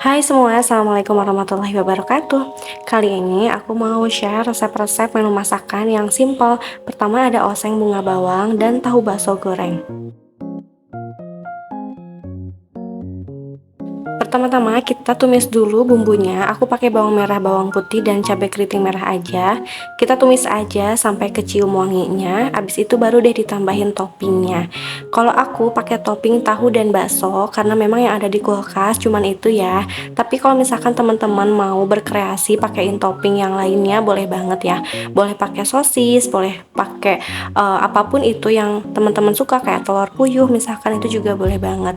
Hai semua, Assalamualaikum warahmatullahi wabarakatuh. Kali ini aku mau share resep-resep menu masakan yang simple. Pertama ada oseng bunga bawang dan tahu bakso goreng. Pertama-tama kita tumis dulu bumbunya. Aku pakai bawang merah, bawang putih, dan cabai keriting merah aja. Kita tumis aja sampai kecium wanginya. Abis itu baru deh ditambahin toppingnya. Kalau aku pakai topping tahu dan bakso karena memang yang ada di kulkas cuman itu ya. Tapi kalau misalkan teman-teman mau berkreasi pakaiin topping yang lainnya boleh banget ya. Boleh pakai sosis, boleh pakai apapun itu yang teman-teman suka kayak telur puyuh misalkan itu juga boleh banget.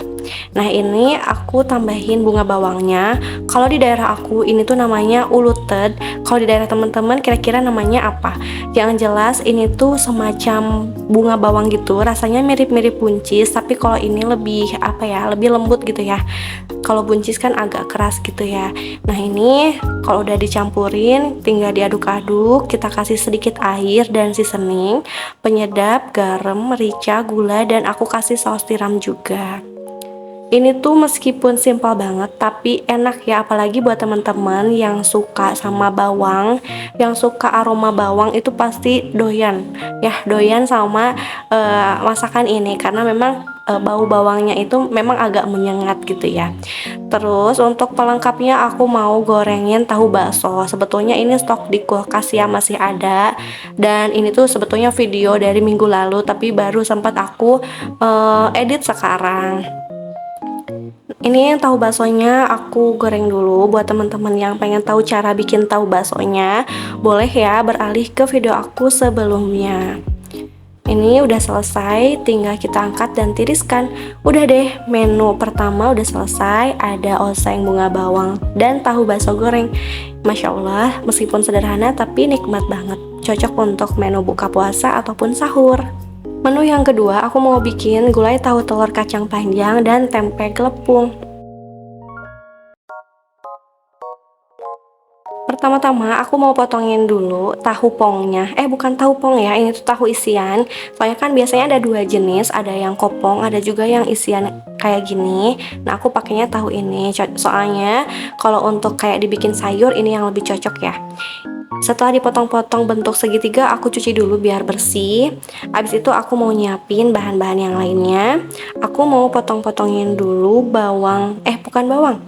Nah ini aku tambahin bunga bawangnya. Kalau di daerah aku ini tuh namanya uluted. Kalau di daerah teman-teman kira-kira namanya apa? Yang jelas ini tuh semacam bunga bawang gitu. Rasanya mirip-mirip buncis, tapi kalau ini lebih apa ya? Lebih lembut gitu ya. Kalau buncis kan agak keras gitu ya. Nah ini kalau udah dicampurin tinggal diaduk-aduk. Kita kasih sedikit air dan seasoning, penyedap, garam, merica, gula, dan aku kasih saus tiram juga. Ini tuh meskipun simpel banget tapi enak ya, apalagi buat teman-teman yang suka sama bawang, yang suka aroma bawang itu pasti doyan ya, doyan sama masakan ini karena memang bau bawangnya itu memang agak menyengat gitu ya. Terus untuk pelengkapnya aku mau gorengin tahu bakso. Sebetulnya ini stok di kulkas ya, masih ada. Dan ini tuh sebetulnya video dari minggu lalu tapi baru sempat aku edit sekarang. Ini tahu baksonya aku goreng dulu. Buat teman-teman yang pengen tahu cara bikin tahu baksonya, boleh ya beralih ke video aku sebelumnya. Ini udah selesai, tinggal kita angkat dan tiriskan. Udah deh, menu pertama udah selesai. Ada oseng bunga bawang dan tahu bakso goreng. Masya Allah, meskipun sederhana tapi nikmat banget. Cocok untuk menu buka puasa ataupun sahur. Menu yang kedua, aku mau bikin gulai tahu telur kacang panjang dan tempe gelepung. Pertama-tama aku mau potongin dulu tahu pongnya. Bukan tahu pong ya, ini tuh tahu isian. Soalnya kan biasanya ada dua jenis, ada yang kopong, ada juga yang isian kayak gini. Nah, aku pakainya tahu ini. Soalnya kalau untuk kayak dibikin sayur ini yang lebih cocok ya. Setelah dipotong-potong bentuk segitiga, aku cuci dulu biar bersih. Habis itu aku mau nyiapin bahan-bahan yang lainnya. Aku mau potong-potongin dulu bawang, bukan bawang,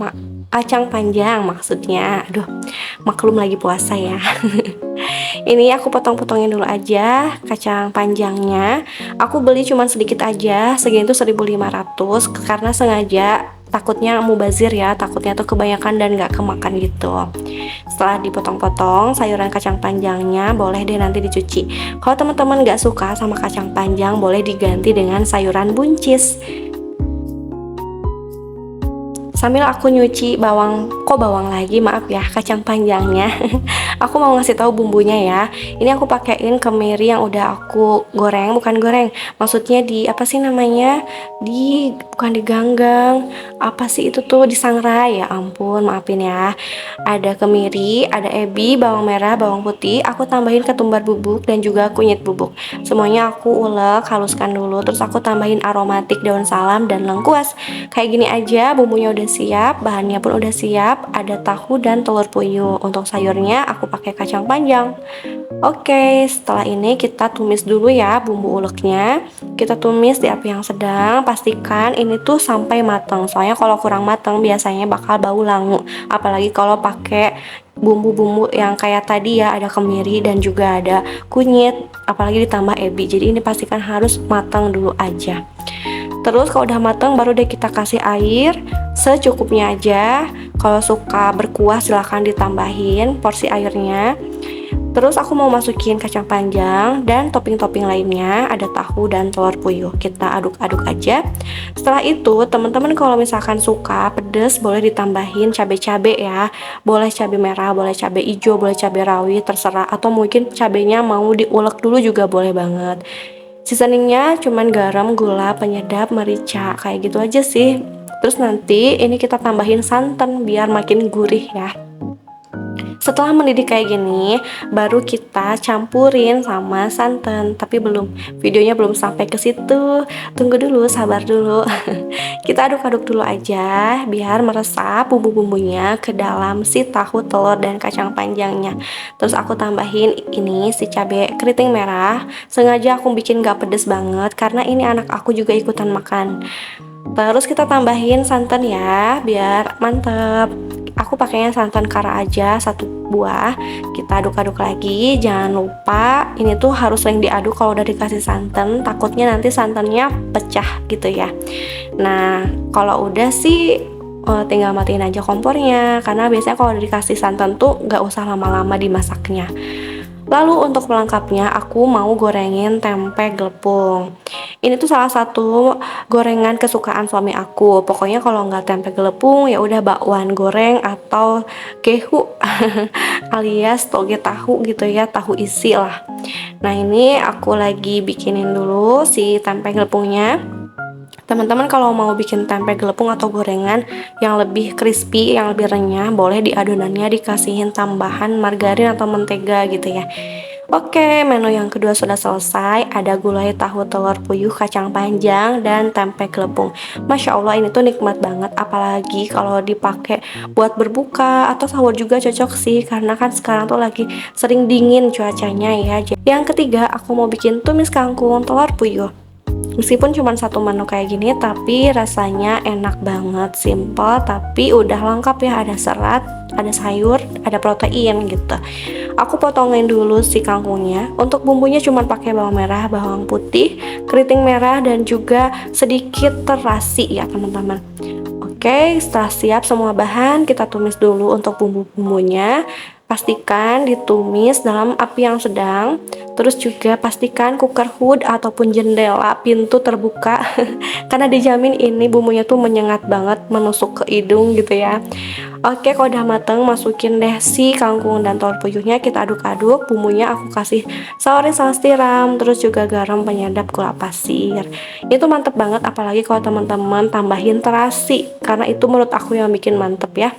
kacang panjang maksudnya. Aduh, maklum lagi puasa ya. Ini aku potong-potongin dulu aja kacang panjangnya. Aku beli cuman sedikit aja, segini tuh 1.500 karena sengaja takutnya mubazir ya, takutnya tuh kebanyakan dan gak kemakan gitu. Setelah dipotong-potong sayuran kacang panjangnya boleh deh nanti dicuci. Kalau teman-teman gak suka sama kacang panjang boleh diganti dengan sayuran buncis. Sambil aku nyuci bawang lagi, maaf ya, kacang panjangnya. Aku mau ngasih tahu bumbunya ya. Ini aku pakein kemiri yang udah aku goreng, bukan goreng. Maksudnya di apa sih namanya? Bukan diganggang. Apa sih itu tuh disangrai ya ampun, maafin ya. Ada kemiri, ada ebi, bawang merah, bawang putih. Aku tambahin ketumbar bubuk dan juga kunyit bubuk. Semuanya aku ulek, haluskan dulu. Terus aku tambahin aromatik, daun salam dan lengkuas. Kayak gini aja, bumbunya udah siap, bahannya pun udah siap. Ada tahu dan telur puyuh. Untuk sayurnya aku pakai kacang panjang. Oke, setelah ini kita tumis dulu ya bumbu uleknya. Kita tumis di api yang sedang. Pastikan ini tuh sampai matang. Soalnya kalau kurang matang biasanya bakal bau langu. Apalagi kalau pakai bumbu-bumbu yang kayak tadi ya, ada kemiri dan juga ada kunyit, apalagi ditambah ebi. Jadi ini pastikan harus matang dulu aja. Terus kalau udah matang baru deh kita kasih air secukupnya aja. Kalau suka berkuah silahkan ditambahin porsi airnya. Terus aku mau masukin kacang panjang dan topping-topping lainnya, ada tahu dan telur puyuh. Kita aduk-aduk aja. Setelah itu teman-teman kalau misalkan suka pedas boleh ditambahin cabai-cabai ya. Boleh cabai merah, boleh cabai hijau, boleh cabai rawit, terserah. Atau mungkin cabainya mau diulek dulu juga boleh banget. Seasoningnya cuman garam, gula, penyedap, merica, kayak gitu aja sih. Terus nanti ini kita tambahin santan biar makin gurih ya. Setelah mendidih kayak gini, baru kita campurin sama santan. Tapi videonya belum sampai ke situ. Tunggu dulu, sabar dulu. Kita aduk-aduk dulu aja biar meresap bumbu-bumbunya ke dalam si tahu, telur, dan kacang panjangnya. Terus aku tambahin ini si cabai keriting merah. Sengaja aku bikin gak pedes banget karena ini anak aku juga ikutan makan. Terus kita tambahin santan ya biar mantep. Aku pakainya santan kara aja 1 buah. Kita aduk-aduk lagi. Jangan lupa ini tuh harus sering diaduk kalau udah dikasih santan, takutnya nanti santannya pecah gitu ya. Nah kalau udah sih tinggal matiin aja kompornya, karena biasanya kalau udah dikasih santan tuh gak usah lama-lama dimasaknya. Lalu untuk pelengkapnya aku mau gorengin tempe gelepung. Ini tuh salah satu gorengan kesukaan suami aku. Pokoknya kalau nggak tempe gelepung ya udah bakwan goreng atau gehu alias toge tahu gitu ya, tahu isi lah. Nah ini aku lagi bikinin dulu si tempe gelepungnya. Teman-teman kalau mau bikin tempe gelepung atau gorengan yang lebih crispy, yang lebih renyah, boleh di adonannya dikasihin tambahan margarin atau mentega gitu ya. Oke, menu yang kedua sudah selesai. Ada gulai tahu, telur puyuh, kacang panjang, dan tempe gelepung. Masya Allah ini tuh nikmat banget, apalagi kalau dipakai buat berbuka atau sahur juga cocok sih, karena kan sekarang tuh lagi sering dingin cuacanya ya. Yang ketiga aku mau bikin tumis kangkung telur puyuh. Meskipun cuma 1 menu kayak gini, tapi rasanya enak banget, simple tapi udah lengkap ya, ada serat, ada sayur, ada protein gitu. Aku potongin dulu si kangkungnya. Untuk bumbunya cuma pakai bawang merah, bawang putih, keriting merah, dan juga sedikit terasi ya teman-teman. Oke, setelah siap semua bahan, kita tumis dulu untuk bumbu-bumbunya. Pastikan ditumis dalam api yang sedang. Terus juga pastikan cooker hood ataupun jendela pintu terbuka karena dijamin ini bumbunya tuh menyengat banget, menusuk ke hidung gitu ya. Oke, kalau udah mateng, masukin deh si kangkung dan telur puyuhnya. Kita aduk-aduk. Bumbunya aku kasih saus saus tiram, terus juga garam, penyedap, gula pasir. Itu mantep banget, apalagi kalau teman-teman tambahin terasi, karena itu menurut aku yang bikin mantep ya.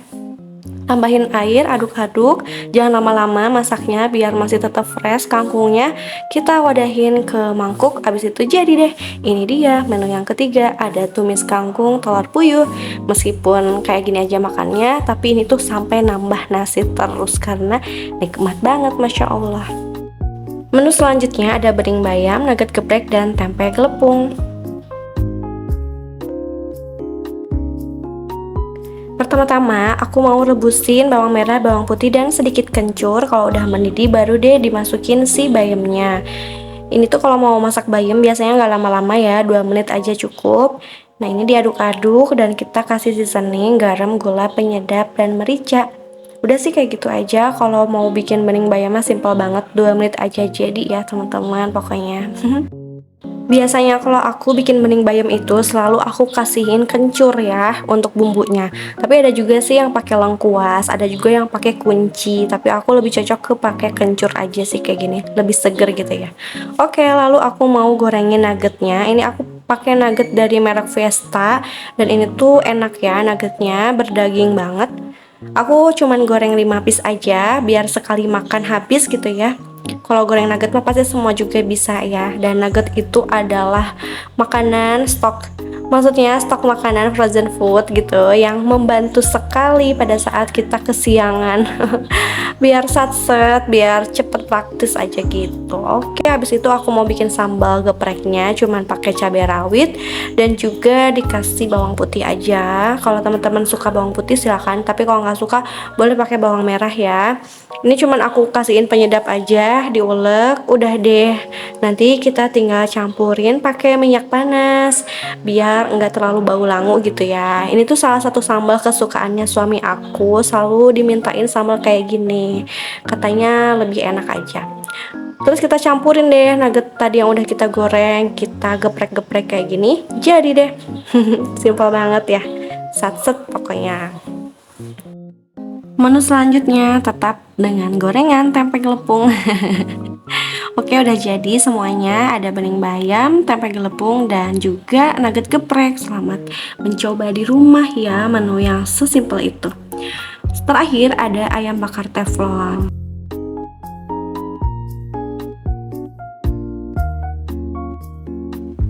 Tambahin air, aduk-aduk, jangan lama-lama masaknya biar masih tetap fresh kangkungnya. Kita wadahin ke mangkuk, abis itu jadi deh. Ini dia menu yang ketiga, ada tumis kangkung telur puyuh. Meskipun kayak gini aja makannya, tapi ini tuh sampai nambah nasi terus karena nikmat banget, Masya Allah. Menu selanjutnya ada bening bayam, nugget geprek, dan tempe gelepung. Pertama-tama aku mau rebusin bawang merah, bawang putih, dan sedikit kencur. Kalau udah mendidih baru deh dimasukin si bayamnya. Ini tuh kalau mau masak bayam biasanya nggak lama-lama ya, 2 menit aja cukup. Nah ini diaduk-aduk dan kita kasih seasoning, garam, gula, penyedap, dan merica. Udah sih kayak gitu aja. Kalau mau bikin bening bayamnya simple banget, 2 menit aja jadi ya teman-teman pokoknya. Biasanya kalau aku bikin bening bayam itu selalu aku kasihin kencur ya untuk bumbunya. Tapi ada juga sih yang pakai lengkuas, ada juga yang pakai kunci. Tapi aku lebih cocok ke pakai kencur aja sih kayak gini, lebih seger gitu ya. Oke, lalu aku mau gorengin nuggetnya. Ini aku pakai nugget dari merek Fiesta dan ini tuh enak ya, nuggetnya berdaging banget. Aku cuman goreng 5 piece aja biar sekali makan habis gitu ya. Kalau goreng nugget mah pasti semua juga bisa ya. Dan nugget itu adalah makanan stok, maksudnya stok makanan frozen food gitu, yang membantu sekali pada saat kita kesiangan. Biar satset, biar cepet praktis aja gitu. Oke, habis itu aku mau bikin sambal gepreknya, cuman pakai cabai rawit dan juga dikasih bawang putih aja. Kalau teman-teman suka bawang putih silakan, tapi kalau nggak suka boleh pakai bawang merah ya. Ini cuman aku kasihin penyedap aja, diulek, udah deh. Nanti kita tinggal campurin pakai minyak panas biar nggak terlalu bau langu gitu ya. Ini tuh salah satu sambal kesukaannya suami aku, selalu dimintain sambal kayak gini, katanya lebih enak aja. Terus kita campurin deh nugget tadi yang udah kita goreng, kita geprek-geprek kayak gini, jadi deh. Simpel banget ya, satset pokoknya. Menu selanjutnya tetap dengan gorengan tempe gelepung. Oke, udah jadi semuanya. Ada bening bayam, tempe gelepung, dan juga nugget geprek. Selamat mencoba di rumah ya menu yang sesimpel itu. Terakhir ada ayam bakar teflon.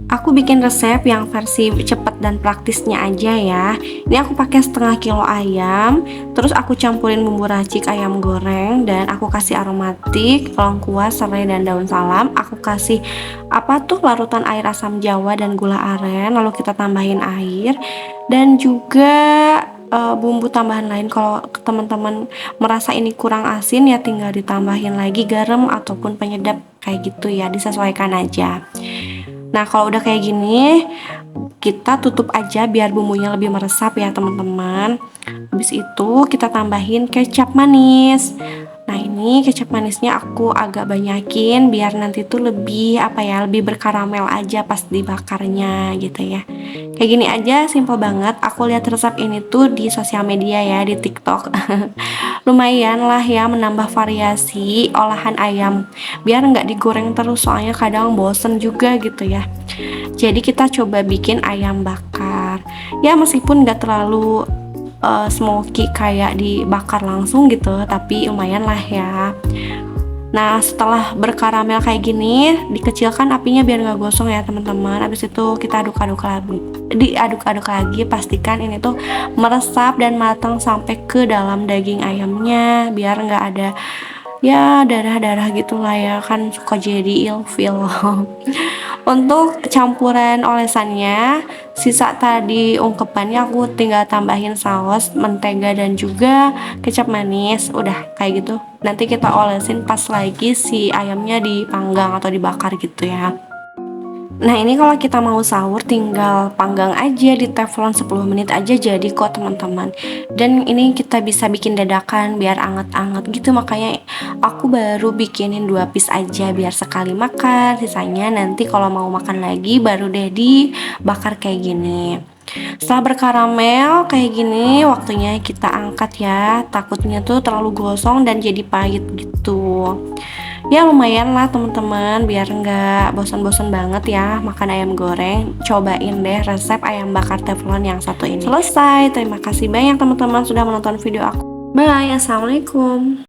Aku bikin resep yang versi cepat dan praktisnya aja ya. Ini aku pakai setengah kilo ayam, terus aku campurin bumbu racik ayam goreng dan aku kasih aromatik, lengkuas, serai dan daun salam. Aku kasih larutan air asam jawa dan gula aren, lalu kita tambahin air dan juga bumbu tambahan lain. Kalau teman-teman merasa ini kurang asin ya tinggal ditambahin lagi garam ataupun penyedap kayak gitu ya, disesuaikan aja. Nah, kalau udah kayak gini, kita tutup aja biar bumbunya lebih meresap ya teman-teman. Habis itu kita tambahin kecap manis. Nah, ini kecap manisnya aku agak banyakin biar nanti tuh lebih lebih berkaramel aja pas dibakarnya gitu ya. Kayak gini aja, simple banget. Aku lihat resep ini tuh di sosial media ya, di TikTok. Lumayan lah ya menambah variasi olahan ayam biar nggak digoreng terus, soalnya kadang bosen juga gitu ya. Jadi kita coba bikin ayam bakar ya, meskipun nggak terlalu smoky kayak dibakar langsung gitu, tapi lumayan lah ya. Nah, setelah berkaramel kayak gini, dikecilkan apinya biar nggak gosong ya teman-teman. Habis itu kita aduk-aduk lagi, diaduk-aduk lagi, pastikan ini tuh meresap dan matang sampai ke dalam daging ayamnya, biar nggak ada ya darah-darah gitulah ya, kan suka jadi ilfil. Untuk campuran olesannya, sisa tadi ungkepannya aku tinggal tambahin saus, mentega dan juga kecap manis. Udah kayak gitu. Nanti kita olesin pas lagi si ayamnya dipanggang atau dibakar gitu ya. Nah, ini kalau kita mau sahur tinggal panggang aja di teflon 10 menit aja jadi kok teman-teman. Dan ini kita bisa bikin dadakan biar anget-anget gitu, makanya aku baru bikinin 2 piece aja biar sekali makan, sisanya nanti kalau mau makan lagi baru deh dibakar kayak gini. Setelah berkaramel kayak gini, waktunya kita angkat ya. Takutnya tuh terlalu gosong dan jadi pahit gitu. Ya lumayan lah teman-teman, biar nggak bosan-bosan banget ya makan ayam goreng. Cobain deh resep ayam bakar teflon yang satu ini. Selesai. Terima kasih banyak teman-teman sudah menonton video aku. Bye, assalamualaikum.